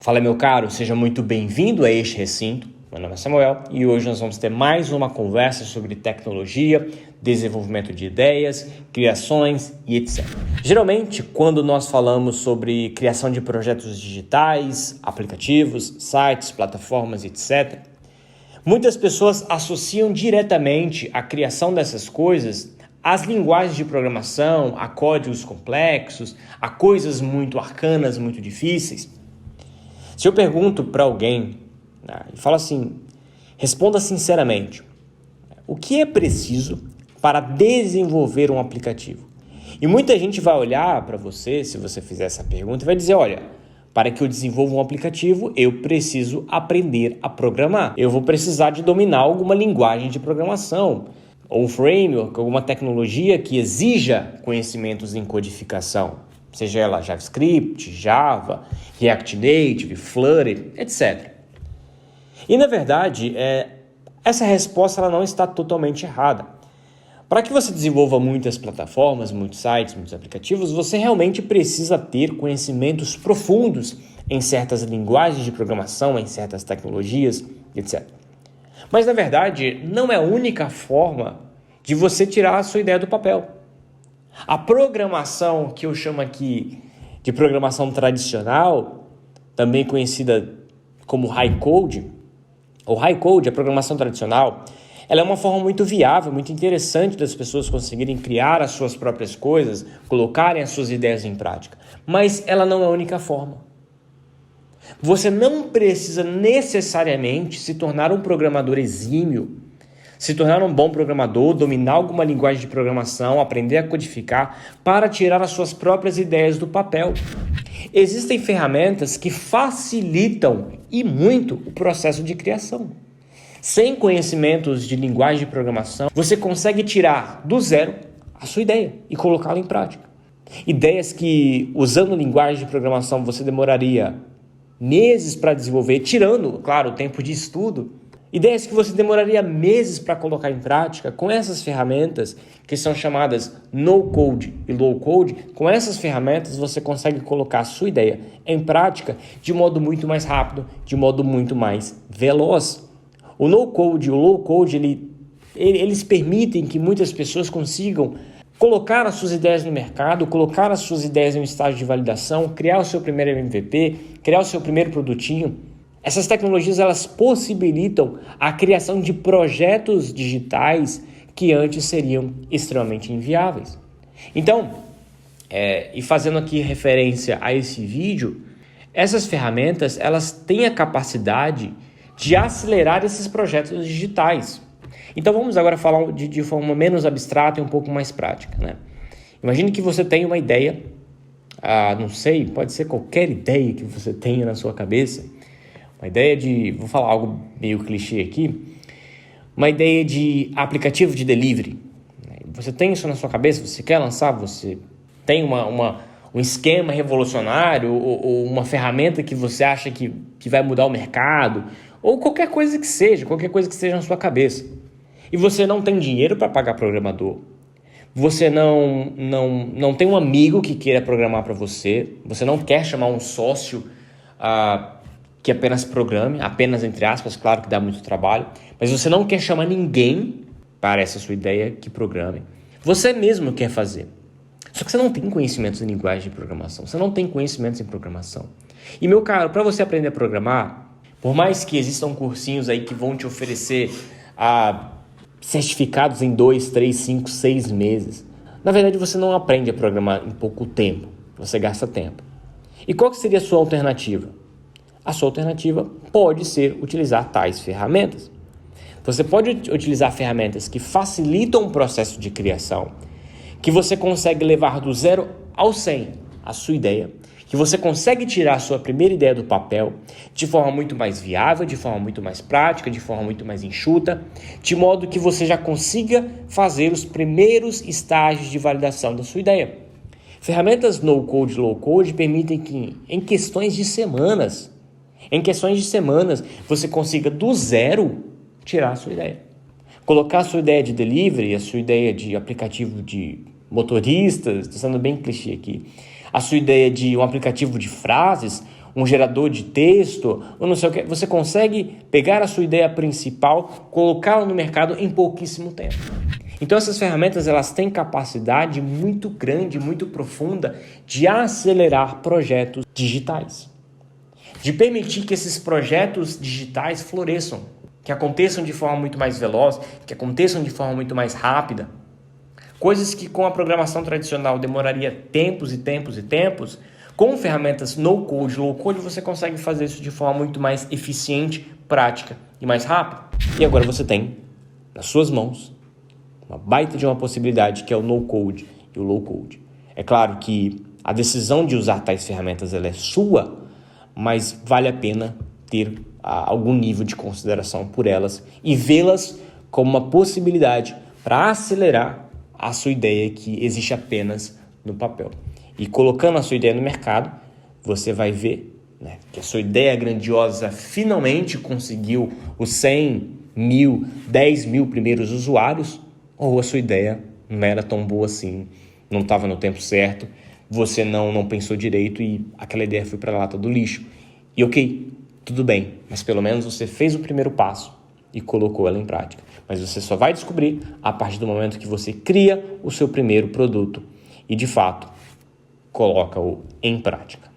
Fala, meu caro, seja muito bem-vindo a este recinto. Meu nome é Samuel e hoje nós vamos ter mais uma conversa sobre tecnologia, desenvolvimento de ideias, criações e etc. Geralmente, quando nós falamos sobre criação de projetos digitais, aplicativos, sites, plataformas, etc., muitas pessoas associam diretamente a criação dessas coisas às linguagens de programação, a códigos complexos, a coisas muito arcanas, muito difíceis. Se eu pergunto para alguém e falo assim, responda sinceramente, o que é preciso para desenvolver um aplicativo? E muita gente vai olhar para você, se você fizer essa pergunta, e vai dizer, olha, para que eu desenvolva um aplicativo, eu preciso aprender a programar. Eu vou precisar de dominar alguma linguagem de programação, ou um framework, alguma tecnologia que exija conhecimentos em codificação. Seja ela JavaScript, Java, React Native, Flutter, etc. E, na verdade, essa resposta ela não está totalmente errada. Para que você desenvolva muitas plataformas, muitos sites, muitos aplicativos, você realmente precisa ter conhecimentos profundos em certas linguagens de programação, em certas tecnologias, etc. Mas, na verdade, não é a única forma de você tirar a sua ideia do papel. A programação, que eu chamo aqui de programação tradicional, também conhecida como high code, ou high code, a programação tradicional, ela é uma forma muito viável, muito interessante das pessoas conseguirem criar as suas próprias coisas, colocarem as suas ideias em prática. Mas ela não é a única forma. Você não precisa necessariamente se tornar um programador exímio, se tornar um bom programador, dominar alguma linguagem de programação, aprender a codificar para tirar as suas próprias ideias do papel. Existem ferramentas que facilitam e muito o processo de criação. Sem conhecimentos de linguagem de programação, você consegue tirar do zero a sua ideia e colocá-la em prática. Ideias que, usando linguagem de programação, você demoraria meses para desenvolver, tirando, claro, o tempo de estudo. Ideias que você demoraria meses para colocar em prática, com essas ferramentas que são chamadas no-code e low-code, com essas ferramentas você consegue colocar a sua ideia em prática de modo muito mais rápido, de modo muito mais veloz. O no-code e o low-code, eles permitem que muitas pessoas consigam colocar as suas ideias no mercado, colocar as suas ideias em um estágio de validação, criar o seu primeiro MVP, criar o seu primeiro produtinho. Essas tecnologias elas possibilitam a criação de projetos digitais que antes seriam extremamente inviáveis. Então, e fazendo aqui referência a esse vídeo, essas ferramentas elas têm a capacidade de acelerar esses projetos digitais. Então vamos agora falar de forma menos abstrata e um pouco mais prática, né? Imagine que você tem uma ideia, não sei, pode ser qualquer ideia que você tenha na sua cabeça. Uma ideia de, vou falar algo meio clichê aqui, uma ideia de aplicativo de delivery. Você tem isso na sua cabeça, você quer lançar, você tem um esquema revolucionário ou uma ferramenta que você acha que vai mudar o mercado, ou qualquer coisa que seja na sua cabeça. E você não tem dinheiro para pagar programador, você não tem um amigo que queira programar para você, você não quer chamar um sócio que apenas programe, apenas entre aspas, claro que dá muito trabalho, mas você não quer chamar ninguém para essa sua ideia que programe. Você mesmo quer fazer. Só que você não tem conhecimentos em linguagem de programação, você não tem conhecimentos em programação. E, meu caro, para você aprender a programar, por mais que existam cursinhos aí que vão te oferecer certificados em 2, 3, 5, 6 meses, na verdade você não aprende a programar em pouco tempo, você gasta tempo. E qual que seria a sua alternativa? A sua alternativa pode ser utilizar tais ferramentas. Você pode utilizar ferramentas que facilitam o processo de criação, que você consegue levar do 0 ao 100 a sua ideia, que você consegue tirar a sua primeira ideia do papel de forma muito mais viável, de forma muito mais prática, de forma muito mais enxuta, de modo que você já consiga fazer os primeiros estágios de validação da sua ideia. Ferramentas no-code e low-code permitem que, em questões de semanas, você consiga do zero tirar a sua ideia. Colocar a sua ideia de delivery, a sua ideia de aplicativo de motoristas, estou sendo bem clichê aqui, a sua ideia de um aplicativo de frases um gerador de texto, ou não sei o que. Você consegue pegar a sua ideia principal, colocá-la no mercado em pouquíssimo tempo. Então essas ferramentas elas têm capacidade muito grande, muito profunda de acelerar projetos digitais, de permitir que esses projetos digitais floresçam, que aconteçam de forma muito mais veloz, que aconteçam de forma muito mais rápida. Coisas que com a programação tradicional demoraria tempos e tempos e tempos, com ferramentas no-code, low-code, você consegue fazer isso de forma muito mais eficiente, prática e mais rápida. E agora você tem nas suas mãos uma baita de uma possibilidade que é o no-code e o low-code. É claro que a decisão de usar tais ferramentas ela é sua, mas vale a pena ter algum nível de consideração por elas e vê-las como uma possibilidade para acelerar a sua ideia que existe apenas no papel. E colocando a sua ideia no mercado, você vai ver, né, que a sua ideia grandiosa finalmente conseguiu os 100 mil, 10 mil primeiros usuários, ou a sua ideia não era tão boa assim, não estava no tempo certo, você não pensou direito e aquela ideia foi para a lata do lixo. E ok, tudo bem, mas pelo menos você fez o primeiro passo e colocou ela em prática. Mas você só vai descobrir a partir do momento que você cria o seu primeiro produto e, de fato, coloca-o em prática.